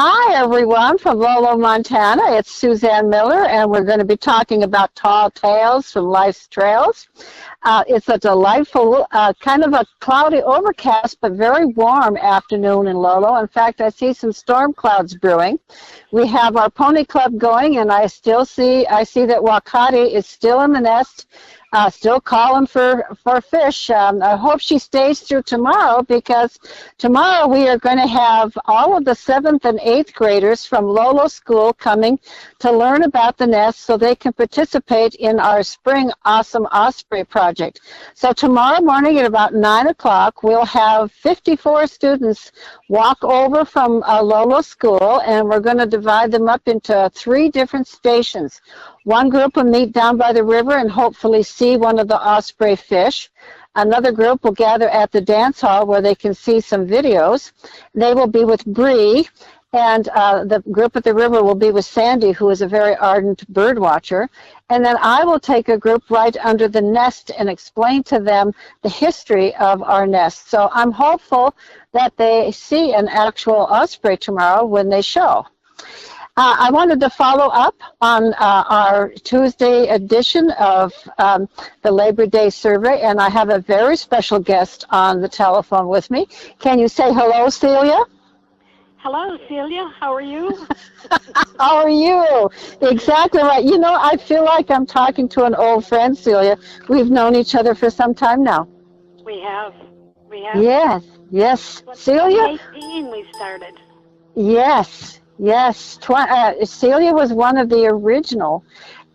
Hi, everyone from Lolo, Montana. It's Suzanne Miller, and we're going to be talking about tall tales from life's trails. It's a delightful, kind of a cloudy, overcast, but very warm afternoon in Lolo. In fact, I see some storm clouds brewing. We have our pony club going, and I see that Wakati is still in the nest. Still calling for fish. I hope she stays through tomorrow, because tomorrow we are going to have all of the 7th and 8th graders from Lolo School coming to learn about the nest so they can participate in our Spring Awesome Osprey project. So tomorrow morning at about 9 o'clock, we'll have 54 students walk over from Lolo School, and we're going to divide them up into 3 different stations. One group will meet down by the river and hopefully see one of the osprey fish. Another group will gather at the dance hall where they can see some videos. They will be with Bree, and the group at the river will be with Sandy, who is a very ardent bird watcher. And then I will take a group right under the nest and explain to them the history of our nest. So I'm hopeful that they see an actual osprey tomorrow when they show. I wanted to follow up on our Tuesday edition of the Labor Day survey, and I have a very special guest on the telephone with me. Can you say hello, Celia? Hello, Celia. How are you? How are you? Exactly right. You know, I feel like I'm talking to an old friend, Celia. We've known each other for some time now. We have. Yes. Celia? 2018 we started. Yes. Celia was one of the original,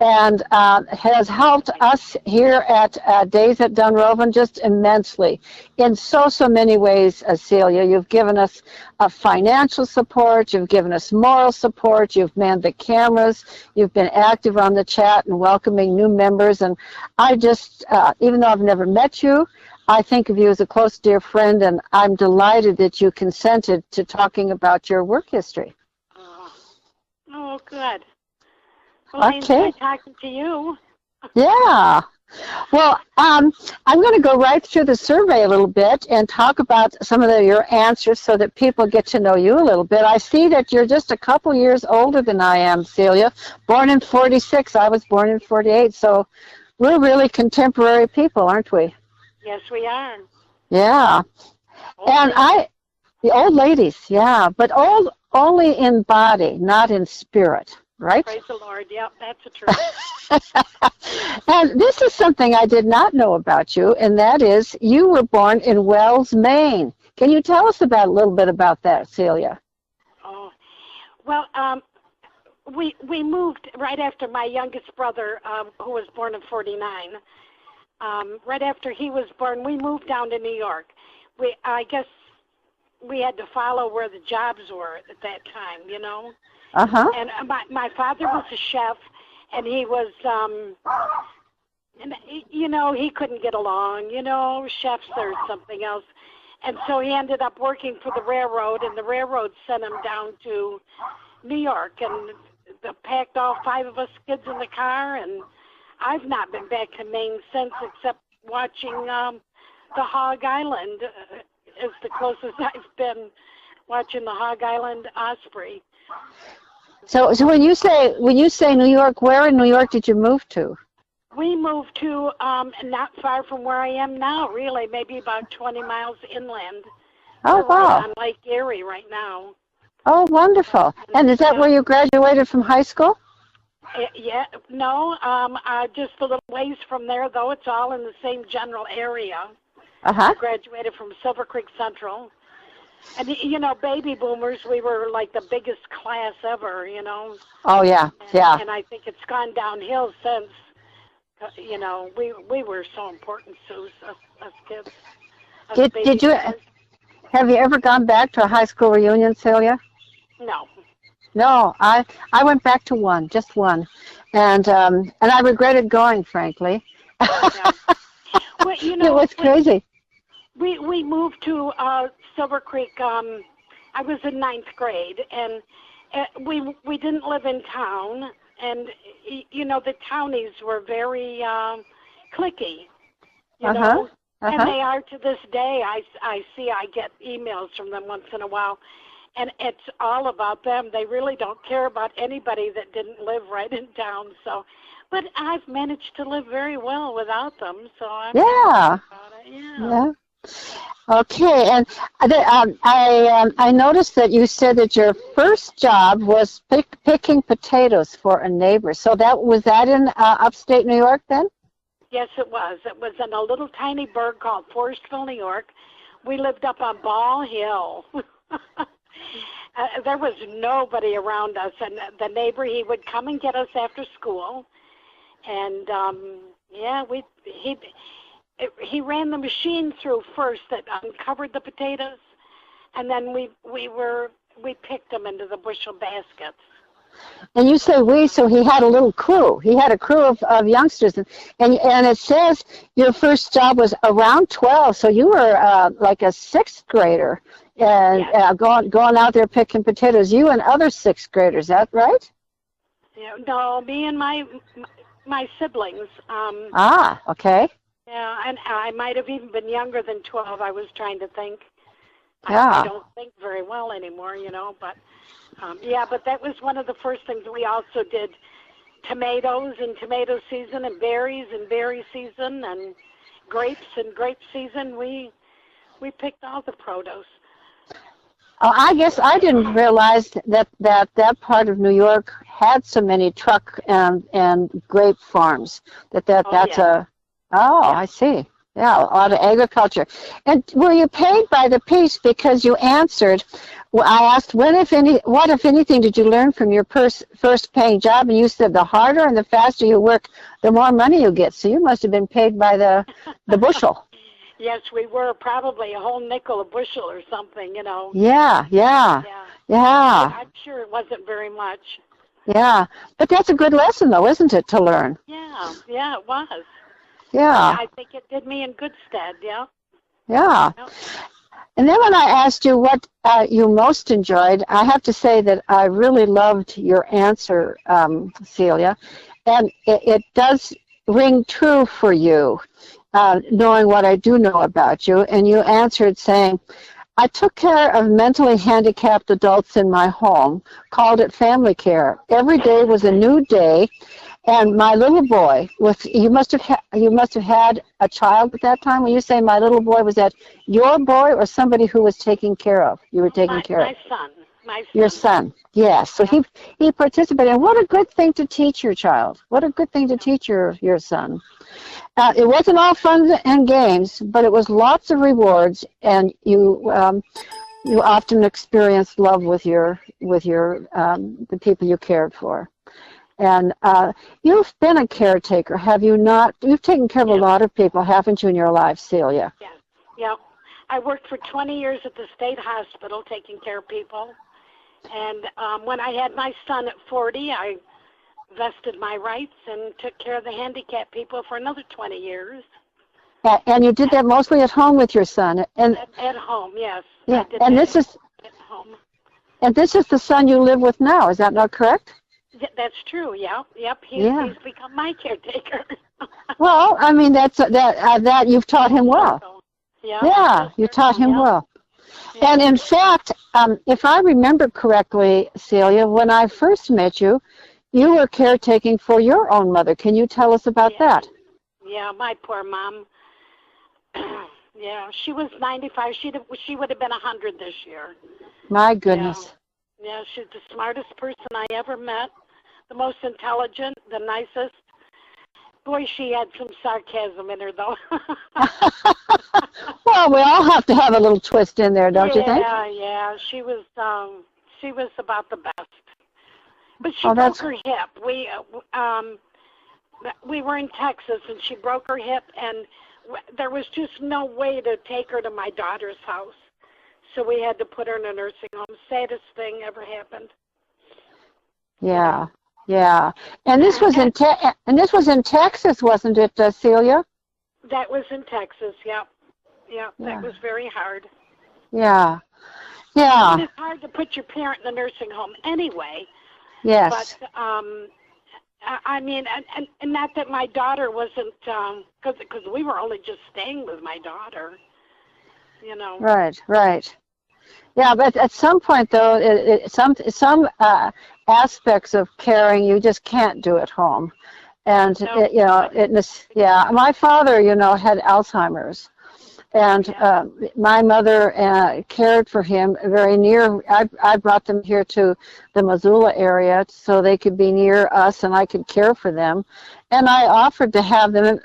and has helped us here at Days at Dunrovin just immensely in so many ways. Celia, you've given us financial support, you've given us moral support, you've manned the cameras, you've been active on the chat and welcoming new members, and I just, even though I've never met you, I think of you as a close dear friend, and I'm delighted that you consented to talking about your work history. Oh, good. Well, I enjoyed talking to you. Yeah. Well, I'm going to go right through the survey a little bit and talk about some of your answers so that people get to know you a little bit. I see that you're just a couple years older than I am, Celia. Born in 46. I was born in 48. So we're really contemporary people, aren't we? Yes, we are. Yeah. The old ladies, yeah, but old only in body, not in spirit, right? Praise the Lord. Yep, that's the truth. And this is something I did not know about you, and that is you were born in Wells, Maine. Can you tell us a little bit about that, Celia? Oh, well, we moved right after my youngest brother, who was born in 49. Right after he was born, we moved down to New York. I guess we had to follow where the jobs were at that time, you know. Uh-huh. And my father was a chef, and he was, he couldn't get along. You know, chefs are something else. And so he ended up working for the railroad, and the railroad sent him down to New York, and they packed all 5 of us kids in the car, and I've not been back to Maine since, except watching the Hog Island. Is the closest I've been watching the Hog Island osprey. So when you say New York, where in New York did you move to? We moved to not far from where I am now, really, maybe about 20 miles inland. Oh, We're wow. right on Lake Erie right now. Oh, wonderful. And is that where you graduated from high school? Yeah, no, just a little ways from there, though. It's all in the same general area. Uh-huh. I graduated from Silver Creek Central. And, you know, baby boomers, we were like the biggest class ever, you know. Oh, yeah, yeah. And I think it's gone downhill since, you know, we were so important to us kids. Have you ever gone back to a high school reunion, Celia? No. No, I went back to one, just one. And I regretted going, frankly. Yeah. Well, you know, it was crazy. We moved to Silver Creek. I was in 9th grade, and we didn't live in town, and you know the townies were very cliquey, you know, and they are to this day. I get emails from them once in a while, and it's all about them. They really don't care about anybody that didn't live right in town. So, but I've managed to live very well without them. So I'm Yeah. about it. Yeah. Yeah. Okay, and I noticed that you said that your first job was picking potatoes for a neighbor. So was that in upstate New York then? Yes, it was. It was in a little tiny burg called Forestville, New York. We lived up on Ball Hill. There was nobody around us, and the neighbor, he would come and get us after school, and yeah, he ran the machine through first that uncovered the potatoes, and then we picked them into the bushel baskets. And you say we, so he had a little crew. He had a crew of youngsters, and it says your first job was around 12, so you were like a sixth grader, and Yes. Going out there picking potatoes. You and other sixth graders, is that right? Yeah, no, me and my siblings. Okay. Yeah, and I might have even been younger than 12. I was trying to think. Yeah. I don't think very well anymore, but yeah, but that was one of the first things. We also did tomatoes in tomato season and berries in berry season and grapes in grape season. We picked all the produce. Oh, I guess I didn't realize that part of New York had so many truck and grape farms. I see. Yeah, a lot of agriculture. And were you paid by the piece because you answered? Well, I asked, what if anything, did you learn from your first paying job? And you said the harder and the faster you work, the more money you get. So you must have been paid by the bushel. Yes, we were probably a whole nickel a bushel or something, Yeah. I'm sure it wasn't very much. Yeah, but that's a good lesson, though, isn't it, to learn? Yeah, it was. Yeah. I think it did me in good stead, yeah. Yeah. Yep. And then when I asked you what you most enjoyed, I have to say that I really loved your answer, Celia. And it does ring true for you, knowing what I do know about you. And you answered saying, I took care of mentally handicapped adults in my home, called it family care. Every day was a new day. And my little boy, you must have had a child at that time. When you say my little boy, was that your boy or somebody who was taken care of? You were taking care of. My son. Your son, yes. So he participated. And what a good thing to teach your child. What a good thing to teach your son. It wasn't all fun and games, but it was lots of rewards, and you often experienced love with the people you cared for. And you've been a caretaker, have you not? You've taken care of a lot of people, haven't you, in your life, Celia? Yes. Yeah. I worked for 20 years at the state hospital taking care of people. And when I had my son at 40, I vested my rights and took care of the handicapped people for another 20 years. And you did that mostly at home with your son? And at home, yes. Yeah. And this is at home. And this is the son you live with now, is that not correct? That's true. Yep. He's become my caretaker. Well, I mean that you've taught him well. Yeah. You taught him well. Yeah. And in fact, if I remember correctly, Celia, when I first met you, you were caretaking for your own mother. Can you tell us about that? Yeah, my poor mom. Yeah, she was 95. She would have been 100 this year. My goodness. Yeah, she's the smartest person I ever met, the most intelligent, the nicest. Boy, she had some sarcasm in her, though. Well, we all have to have a little twist in there, don't you think? Yeah. She was about the best. But she broke her hip. We were in Texas, and she broke her hip, and there was just no way to take her to my daughter's house. So we had to put her in a nursing home. Saddest thing ever happened. Yeah. And this was in Texas, wasn't it, Celia? That was in Texas. Yep. That was very hard. Yeah. It's hard to put your parent in a nursing home anyway. Yes. But I mean, and not that my daughter wasn't, because we were only just staying with my daughter. Right. Yeah, but at some point, though, some aspects of caring you just can't do at home. And, No, yeah, my father, had Alzheimer's. And yeah, my mother cared for him very near. I brought them here to the Missoula area so they could be near us and I could care for them. And I offered to have them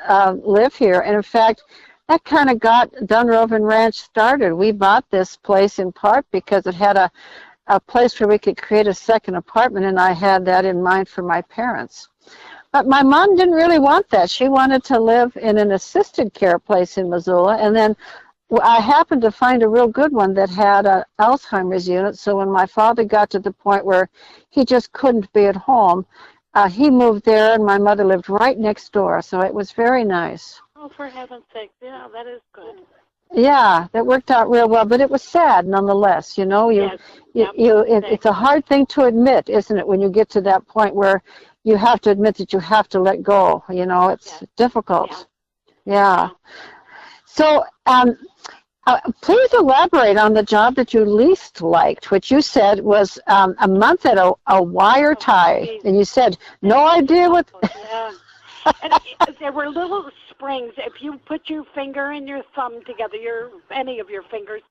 live here. And in fact, that kind of got Dunrovin Ranch started. We bought this place in part because it had a place where we could create a second apartment, and I had that in mind for my parents. But my mom didn't really want that. She wanted to live in an assisted care place in Missoula, and then I happened to find a real good one that had an Alzheimer's unit, so when my father got to the point where he just couldn't be at home, he moved there, and my mother lived right next door, so it was very nice. oh, for heaven's sake, yeah, that is good. Yeah, that worked out real well, but it was sad nonetheless. Yes, yep, It's a hard thing to admit, isn't it, when you get to that point where you have to admit that you have to let go. It's yes, difficult. yeah, Yeah. So, please elaborate on the job that you least liked, which you said was a month at a wire tie, geez. and you said no idea what. Yeah. And there were little springs. If you put your finger and your thumb together, any of your fingers,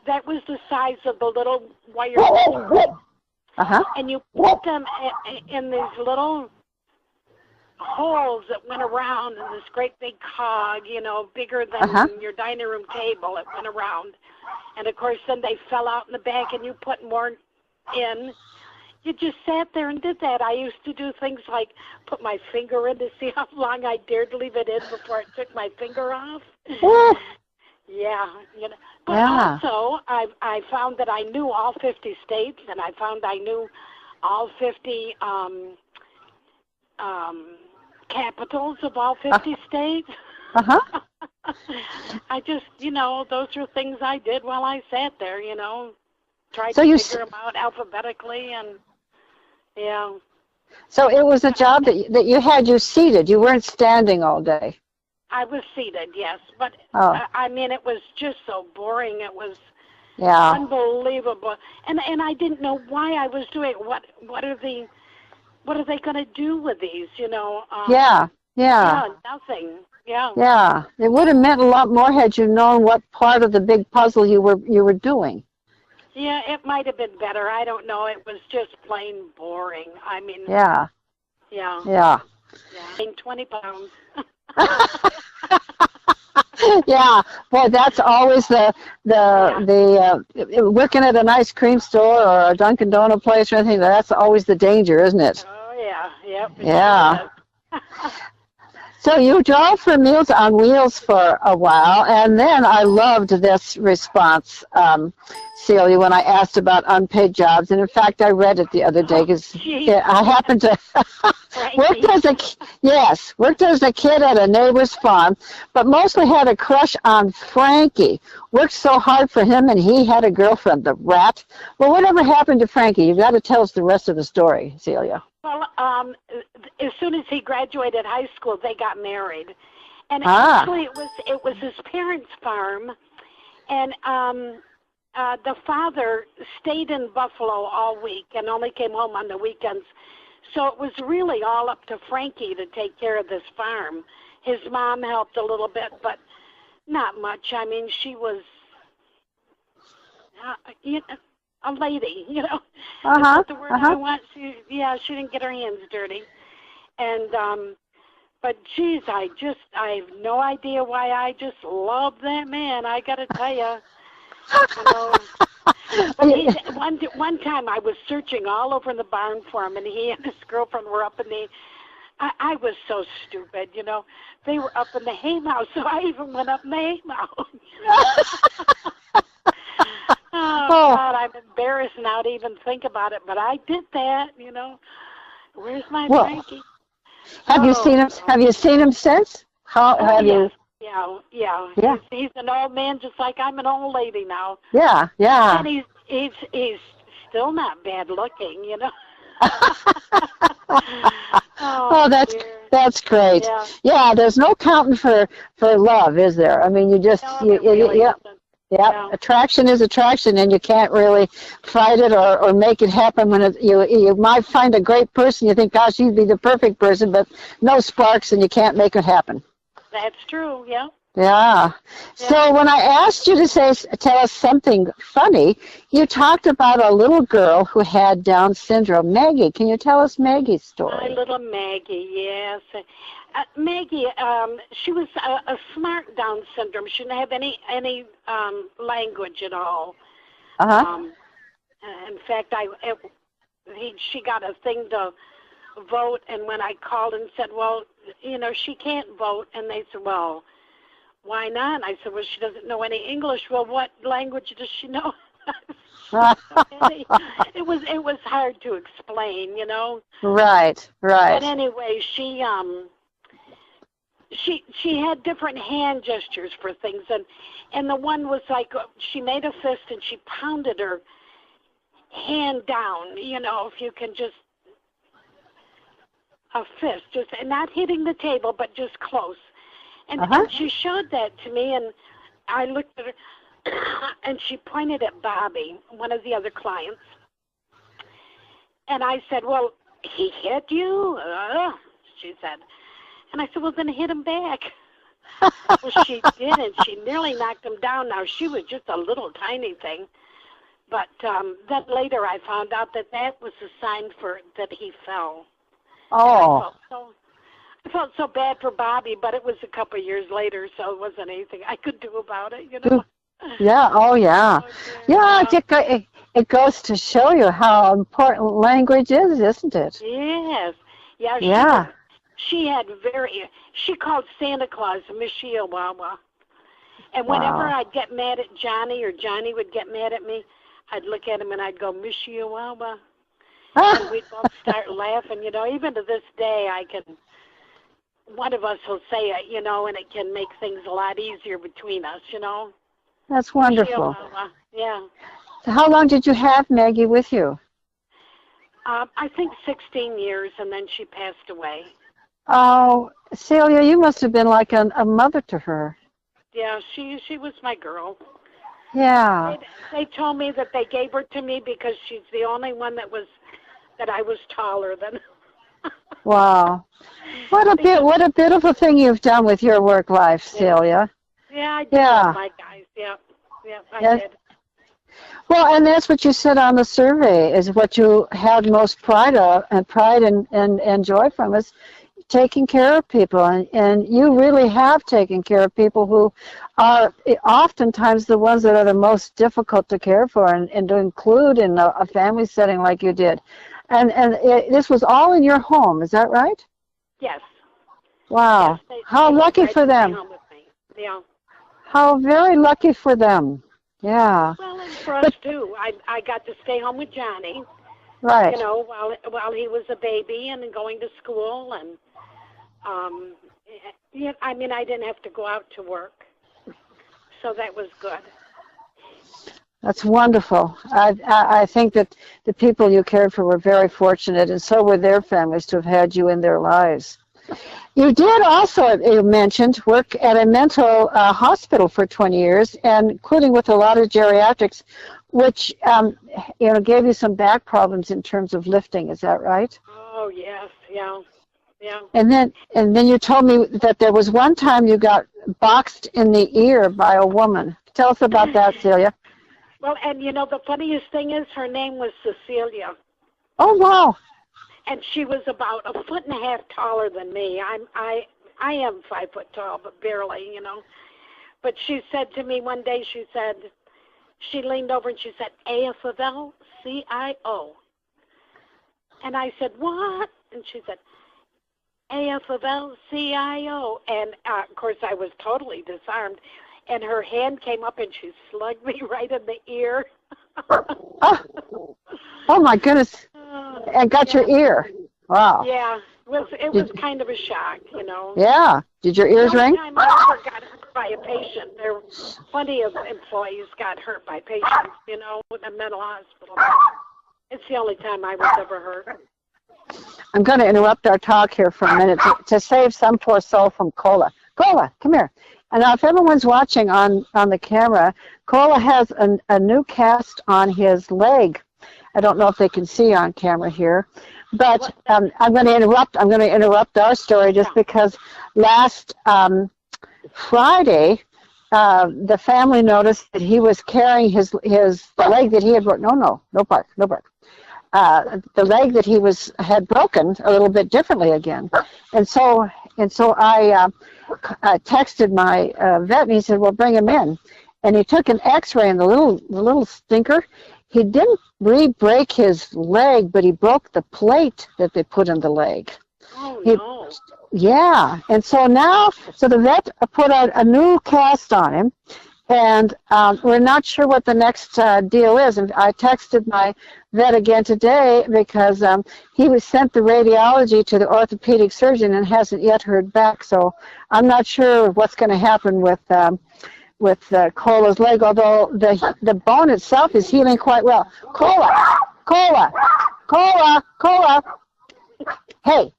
that was the size of the little wire. And you put them in these little holes that went around in this great big cog, bigger than your dining room table. It went around. And, of course, then they fell out in the back and you put more in. You just sat there and did that. I used to do things like put my finger in to see how long I dared leave it in before I took my finger off. Yeah, But also, I found that I knew all 50 states, and I found I knew all 50 capitals of all 50 states. I just, those are things I did while I sat there, tried to figure them out alphabetically, and yeah. So it was a job that you had you seated. You weren't standing all day. I was seated, yes, but it was just so boring. It was unbelievable, and I didn't know why I was doing it. What are they going to do with these? Yeah, nothing. Yeah. It would have meant a lot more had you known what part of the big puzzle you were doing. Yeah, it might have been better. I don't know. It was just plain boring. Yeah. 20 pounds. Yeah, boy, that's always the working at an ice cream store or a Dunkin' Donut place or anything. That's always the danger, isn't it? Oh yeah, yep. Yeah. So you drove for Meals on Wheels for a while, and then I loved this response, Celia, when I asked about unpaid jobs. And in fact, I read it the other day because I happened to worked as a kid at a neighbor's farm, but mostly had a crush on Frankie. Worked so hard for him, and he had a girlfriend, the rat. Well, whatever happened to Frankie? You've got to tell us the rest of the story, Celia. Well, as soon as he graduated high school, they got married, and actually it was his parents' farm, and the father stayed in Buffalo all week and only came home on the weekends. So it was really all up to Frankie to take care of this farm. His mom helped a little bit, but not much. She was a lady, That's the word I want. She didn't get her hands dirty. And, but geez, I have no idea why I just love that man. I got to tell you. One time I was searching all over the barn for him, and he and his girlfriend were up in the, I was so stupid, They were up in the haymow, so I even went up in the haymow. Oh, God, I'm embarrassed now to even think about it, but I did that, Where's my Frankie? Have you seen him? Have you seen him since? You? Yeah. He's an old man, just like I'm an old lady now. Yeah. And he's still not bad looking, that's great. Yeah, there's no counting for love, is there? You just Yeah, Yeah. attraction is attraction, and you can't really fight it or make it happen. When you might find a great person, you think, gosh, you'd be the perfect person, but no sparks, and you can't make it happen. That's true. Yeah. Yeah. So when I asked you to tell us something funny, you talked about a little girl who had Down syndrome. Maggie, can you tell us Maggie's story? My little Maggie, yes. Maggie, she was a smart Down syndrome. She didn't have any language at all. Uh-huh. In fact, she got a thing to vote, and when I called and said, well, she can't vote, and they said, well, why not? I said, well, she doesn't know any English. Well, what language does she know? It was hard to explain, Right. But anyway, she had different hand gestures for things, and the one was like she made a fist and she pounded her hand down. If you can just a fist, just and not hitting the table, but just close. And she showed that to me, and I looked at her, and she pointed at Bobby, one of the other clients. And I said, well, he hit you? She said. And I said, well, then hit him back. Well, she did, and she nearly knocked him down. Now, she was just a little tiny thing. But then later I found out that was a sign that he fell. Oh. I felt so bad for Bobby, but it was a couple of years later, so it wasn't anything I could do about it, Yeah, oh yeah. Yeah. It goes to show you how important language is, isn't it? Yes. Yeah. Yeah. She called Santa Claus Mishiawawa. And whenever I'd get mad at Johnny or Johnny would get mad at me, I'd look at him and I'd go, Mishiawawa. And we'd both start laughing, even to this day one of us will say it, and it can make things a lot easier between us, That's wonderful. Yeah. So how long did you have Maggie with you? I think 16 years, and then she passed away. Oh, Celia, you must have been like a mother to her. Yeah, she was my girl. Yeah. They told me that they gave her to me because she's the only one that I was taller than. Wow. What a beautiful thing you've done with your work life, Celia. Yeah, I did love my guys. Yeah, I did. Well, and that's what you said on the survey is what you had most pride and joy from is taking care of people. And you really have taken care of people who are oftentimes the ones that are the most difficult to care for and to include in a family setting like you did. And this was all in your home, is that right? Yes. Wow. Yes, how lucky for them. Yeah. How very lucky for them. Yeah. Well, and for us too. I got to stay home with Johnny. Right. While he was a baby and going to school, and I didn't have to go out to work, so that was good. That's wonderful. I think that the people you cared for were very fortunate, and so were their families to have had you in their lives. You did also, you mentioned, work at a mental hospital for 20 years, and including with a lot of geriatrics, which gave you some back problems in terms of lifting. Is that right? Oh yes, yeah. And then you told me that there was one time you got boxed in the ear by a woman. Tell us about that, Celia. Well, and the funniest thing is her name was Cecilia. Oh wow. And she was about 1.5 feet taller than me. I am 5 foot tall, but barely, But she said to me one day, she leaned over and she said, AFL-CIO. And I said, what? And she said, AFL-CIO. And, of course, I was totally disarmed. And her hand came up and she slugged me right in the ear. Oh my goodness. And got your ear. Wow. Yeah. It was kind of a shock, Yeah. Did your ears ring? The only time I ever got hurt by a patient, plenty of employees got hurt by patients, in a mental hospital. It's the only time I was ever hurt. I'm going to interrupt our talk here for a minute to save some poor soul from Cola. Cola, come here. And now, if everyone's watching on the camera, Cola has a new cast on his leg. I don't know if they can see on camera here, but I'm going to interrupt. I'm going to interrupt our story just because last Friday, the family noticed that he was carrying the leg that he had broken. No bark. The leg that he had broken a little bit differently again, and so I texted my vet, and he said, "Well, bring him in." And he took an X-ray, and the little stinker, he didn't re-break his leg, but he broke the plate that they put in the leg. Oh no! Yeah, and so the vet put out a new cast on him. And we're not sure what the next deal is. And I texted my vet again today because he was sent the radiology to the orthopedic surgeon and hasn't yet heard back. So I'm not sure what's going to happen with Cola's leg, although the bone itself is healing quite well. Cola! Hey!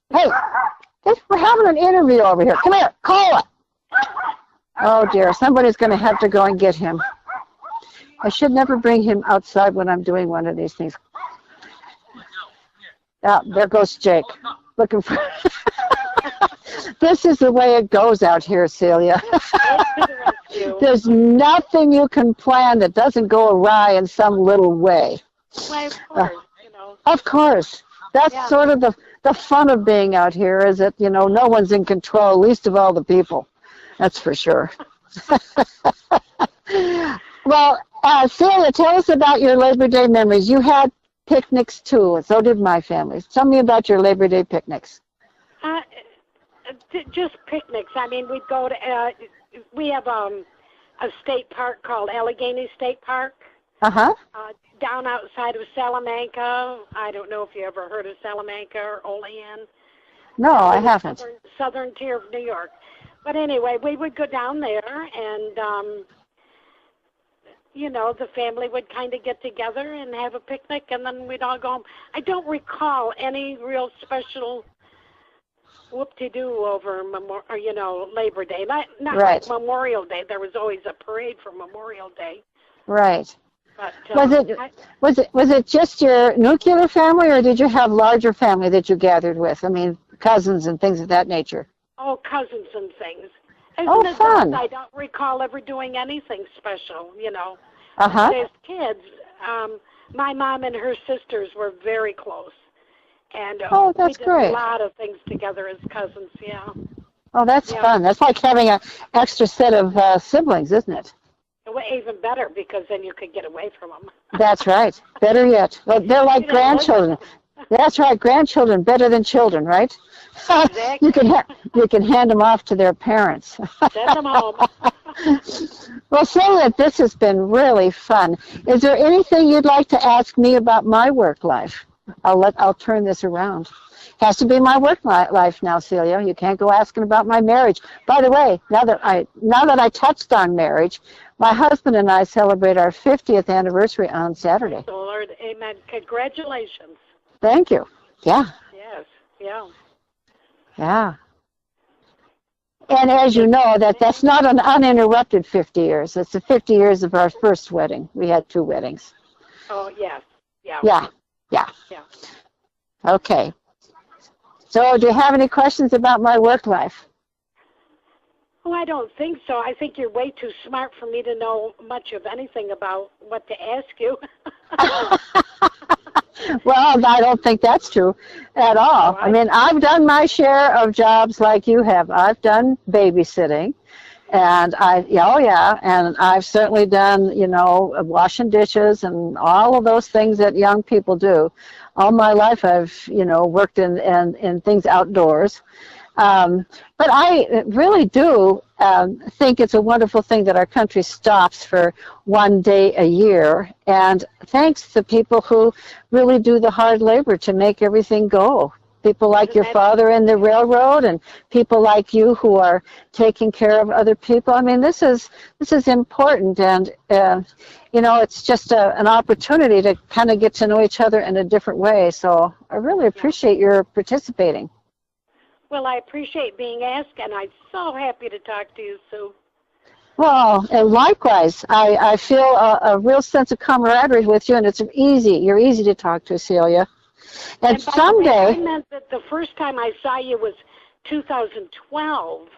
We're having an interview over here. Come here, Cola! Oh dear, somebody's going to have to go and get him. I should never bring him outside when I'm doing one of these things. There goes Jake, looking for... This is the way it goes out here, Celia. There's nothing you can plan that doesn't go awry in some little way. Well, of course, Of course. That's sort of the fun of being out here, is that, no one's in control, least of all the people. That's for sure. Well, Celia, tell us about your Labor Day memories. You had picnics too, and so did my family. Tell me about your Labor Day picnics. Just picnics. I mean, we'd go to, we have a state park called Allegheny State Park. Down outside of Salamanca. I don't know if you ever heard of Salamanca or Olean. No, I haven't. Southern tier of New York. But anyway, we would go down there and, the family would kind of get together and have a picnic, and then we'd all go home. I don't recall any real special whoop-de-doo over, Labor Day. Not right. Like Memorial Day. There was always a parade for Memorial Day. Right. But, was it just your nuclear family, or did you have larger family that you gathered with? I mean, cousins and things of that nature. Oh, cousins and things. Fun. I don't recall ever doing anything special, Uh-huh. As kids, my mom and her sisters were very close. And that's we did great. A lot of things together as cousins, yeah. Oh, that's fun. That's like having an extra set of siblings, isn't it? Well, even better, because then you could get away from them. That's right. Better yet. Well, they're like grandchildren. That's right. Grandchildren better than children, right? Exactly. you can hand them off to their parents. Send them home. Well, Celia, this has been really fun. Is there anything you'd like to ask me about my work life? I'll turn this around. Has to be my work life now, Celia. You can't go asking about my marriage. By the way, now that I touched on marriage, my husband and I celebrate our 50th anniversary on Saturday. Oh, Lord, amen. Congratulations. Thank you. Yeah. Yes, yeah. Yeah. And as you know, that's not an uninterrupted 50 years. It's the 50 years of our first wedding. We had 2 weddings. Oh, yes. Yeah. Yeah. Okay. So do you have any questions about my work life? Oh, I don't think so. I think you're way too smart for me to know much of anything about what to ask you. Well, I don't think that's true at all. I mean, I've done my share of jobs like you have. I've done babysitting, and and I've certainly done, washing dishes and all of those things that young people do. All my life I've, worked in things outdoors. But I really do think it's a wonderful thing that our country stops for one day a year, and thanks to people who really do the hard labor to make everything go. People like your father in the railroad, and people like you who are taking care of other people. I mean, this is important, and it's just an opportunity to kind of get to know each other in a different way. So I really appreciate your participating. Well, I appreciate being asked, and I'm so happy to talk to you, Sue. Well, and likewise, I feel a real sense of camaraderie with you, and it's easy. You're easy to talk to, Celia. And by the way, I someday, meant that the first time I saw you was 2012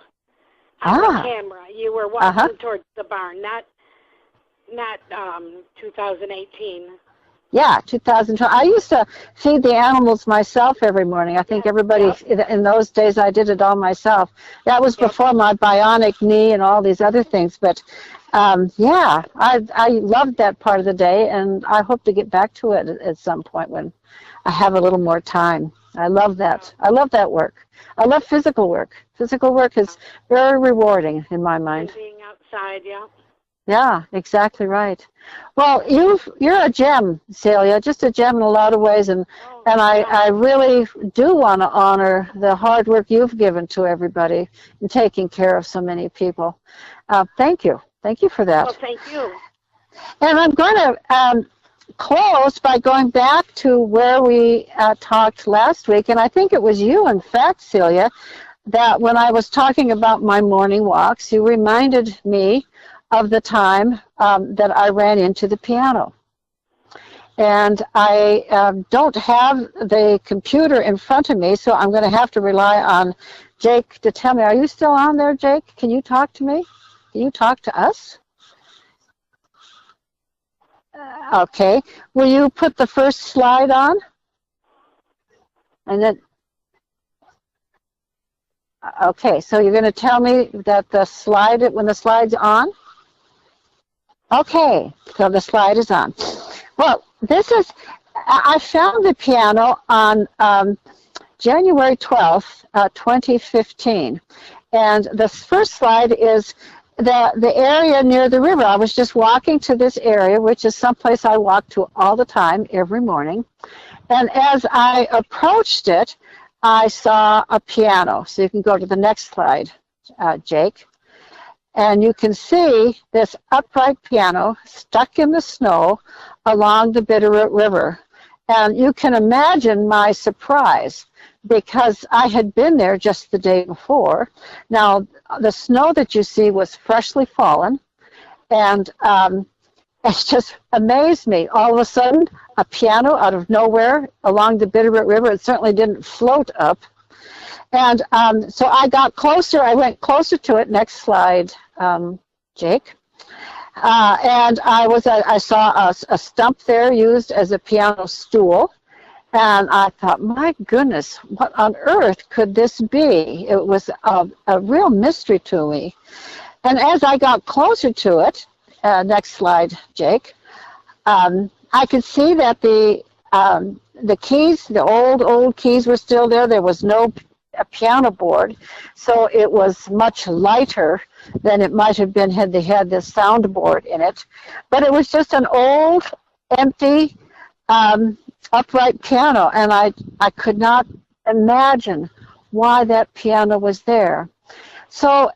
on the camera. You were walking towards the barn, not 2018. Yeah, 2012. I used to feed the animals myself every morning. I think everybody, in those days, I did it all myself. That was before my bionic knee and all these other things. But, yeah, I loved that part of the day, and I hope to get back to it at some point when I have a little more time. I love that. I love that work. I love physical work. Physical work is very rewarding in my mind. And being outside, Yeah, exactly right. Well, you're a gem, Celia, just a gem in a lot of ways, and I really do want to honor the hard work you've given to everybody in taking care of so many people. Thank you. Thank you for that. Well, thank you. And I'm going to close by going back to where we talked last week, and I think it was you, in fact, Celia, that when I was talking about my morning walks, you reminded me of the time that I ran into the piano. And I don't have the computer in front of me, so I'm going to have to rely on Jake to tell me. Are you still on there, Jake? Can you talk to me? Can you talk to us? Okay. Will you put the first slide on? And then, okay, so you're going to tell me that the slide, when the slide's on? Okay, so the slide is on. Well, I found the piano on January 12th, 2015. And the first slide is the area near the river. I was just walking to this area, which is someplace I walk to all the time, every morning. And as I approached it, I saw a piano. So you can go to the next slide, Jake. And you can see this upright piano stuck in the snow along the Bitterroot River. And you can imagine my surprise, because I had been there just the day before. Now, the snow that you see was freshly fallen, and it just amazed me. All of a sudden, a piano out of nowhere along the Bitterroot River. It certainly didn't float up. And so I got closer. I went closer to it. Next slide, Jake. And I saw a stump there used as a piano stool. And I thought, my goodness, what on earth could this be? It was a real mystery to me. And as I got closer to it, next slide, Jake, I could see that the keys, the old keys were still there. There was no piano board, so it was much lighter than it might have been had they had this soundboard in it. But it was just an old, empty, upright piano, and I could not imagine why that piano was there. So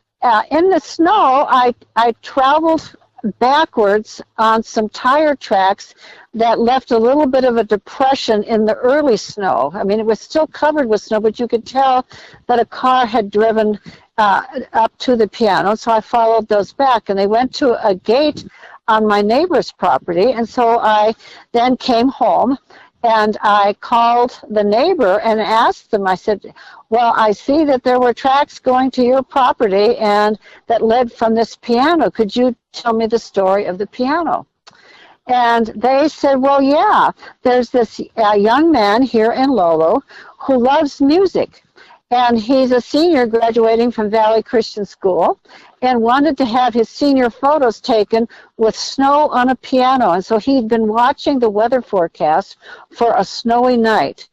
in the snow, I traveled backwards on some tire tracks that left a little bit of a depression in the early snow. I mean, it was still covered with snow, but you could tell that a car had driven up to the piano. So I followed those back, and they went to a gate on my neighbor's property. And so I then came home, and I called the neighbor and asked them, I said, well, I see that there were tracks going to your property and that led from this piano. Could you tell me the story of the piano? And they said, well, yeah, there's this young man here in Lolo who loves music. And he's a senior graduating from Valley Christian School and wanted to have his senior photos taken with snow on a piano. And so he'd been watching the weather forecast for a snowy night.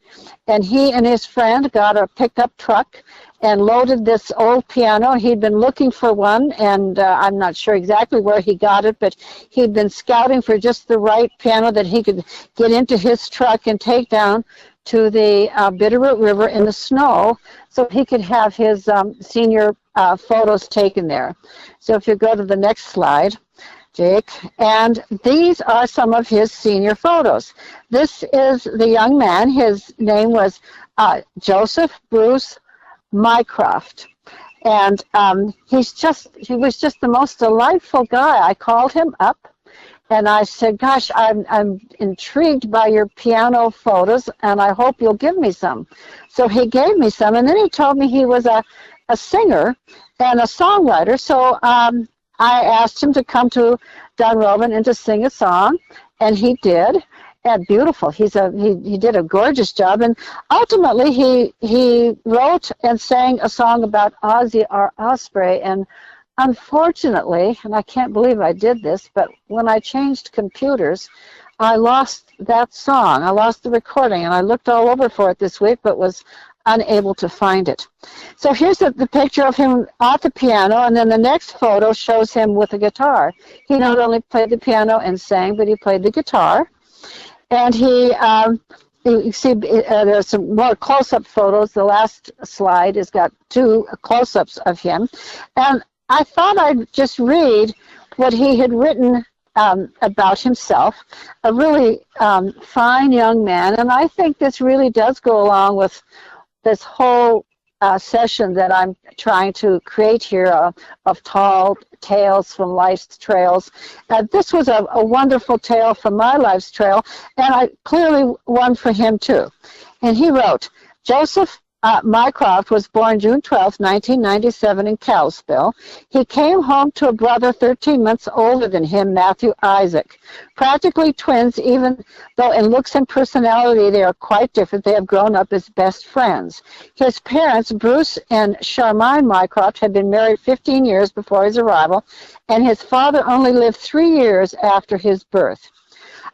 And he and his friend got a pickup truck and loaded this old piano. He'd been looking for one, and I'm not sure exactly where he got it, but he'd been scouting for just the right piano that he could get into his truck and take down to the Bitterroot River in the snow so he could have his senior photos taken there. So if you go to the next slide, Jake, and these are some of his senior photos. This is the young man. His name was Joseph Bruce Mycroft. And he was just the most delightful guy. I called him up and I said, gosh, I'm intrigued by your piano photos and I hope you'll give me some. So he gave me some, and then he told me he was a singer and a songwriter. So I asked him to come to Dunrobin and to sing a song, and he did. And beautiful. He did a gorgeous job, and ultimately he wrote and sang a song about Ozzy Osbourne. And unfortunately, and I can't believe I did this, but when I changed computers, I lost that song. I lost the recording, and I looked all over for it this week, but was unable to find it. So here's the picture of him at the piano, and then the next photo shows him with a guitar. He not only played the piano and sang, but he played the guitar. And you see, there's some more close-up photos. The last slide has got 2 close-ups of him. And I thought I'd just read what he had written about himself, a really fine young man. And I think this really does go along with this whole session that I'm trying to create here of tall tales from life's trails. This was a wonderful tale from my life's trail, and I clearly one for him too. And he wrote, Joseph Mycroft was born June 12, 1997 in Kalispell. He came home to a brother 13 months older than him, Matthew Isaac. Practically twins, even though in looks and personality they are quite different, they have grown up as best friends. His parents, Bruce and Charmaine Mycroft, had been married 15 years before his arrival, and his father only lived 3 years after his birth.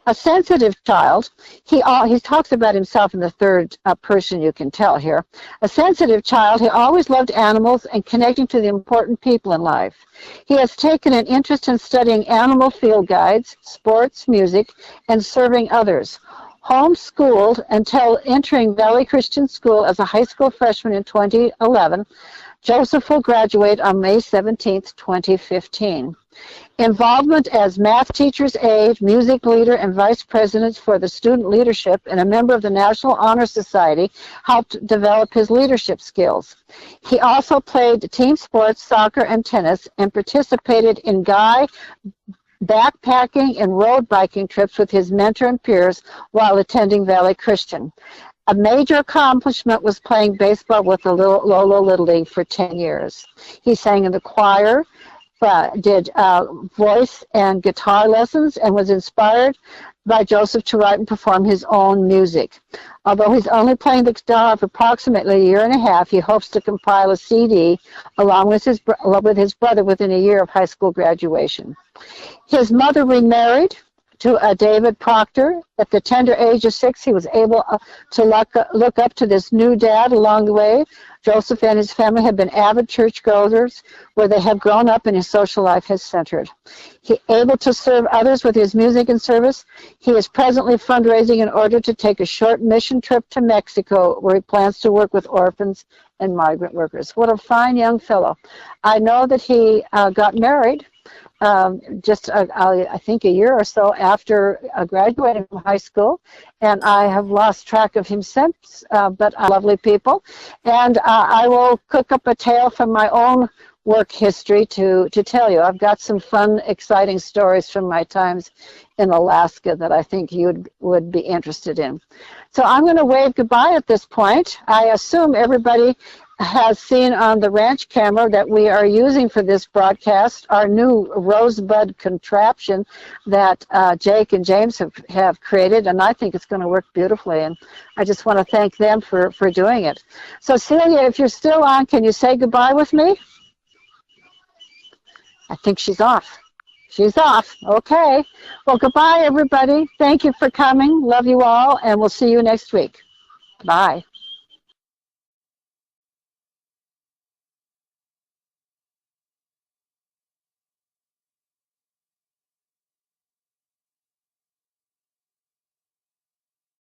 A sensitive child, he talks about himself in the third person, you can tell here. A sensitive child, he always loved animals and connecting to the important people in life. He has taken an interest in studying animal field guides, sports, music, and serving others. Homeschooled until entering Valley Christian School as a high school freshman in 2011, Joseph will graduate on May 17, 2015. Involvement as math teacher's aide, music leader, and vice president for the student leadership and a member of the National Honor Society helped develop his leadership skills. He also played team sports, soccer, and tennis, and participated in backpacking and road biking trips with his mentor and peers while attending Valley Christian. A major accomplishment was playing baseball with the Lolo Little League for 10 years. He sang in the choir, did voice and guitar lessons, and was inspired by Joseph to write and perform his own music. Although he's only playing the guitar for approximately a year and a half, he hopes to compile a CD along with his brother within a year of high school graduation. His mother remarried to David Proctor. At the tender age of 6, he was able to look up to this new dad along the way. Joseph and his family have been avid churchgoers where they have grown up and his social life has centered. He able to serve others with his music and service. He is presently fundraising in order to take a short mission trip to Mexico where he plans to work with orphans and migrant workers. What a fine young fellow. I know that he got married I think a year or so after graduating from high school, and I have lost track of him since, but lovely people. And I will cook up a tale from my own work history to tell you. I've got some fun, exciting stories from my times in Alaska that I think you would be interested in. So I'm going to wave goodbye at this point. I assume everybody has seen on the ranch camera that we are using for this broadcast our new rosebud contraption that Jake and James have created, and I think it's going to work beautifully, and I just want to thank them for doing it. So Celia, if you're still on, can you say goodbye with me? I think she's off. She's off. Okay. Well, goodbye, everybody. Thank you for coming. Love you all, and we'll see you next week. Bye.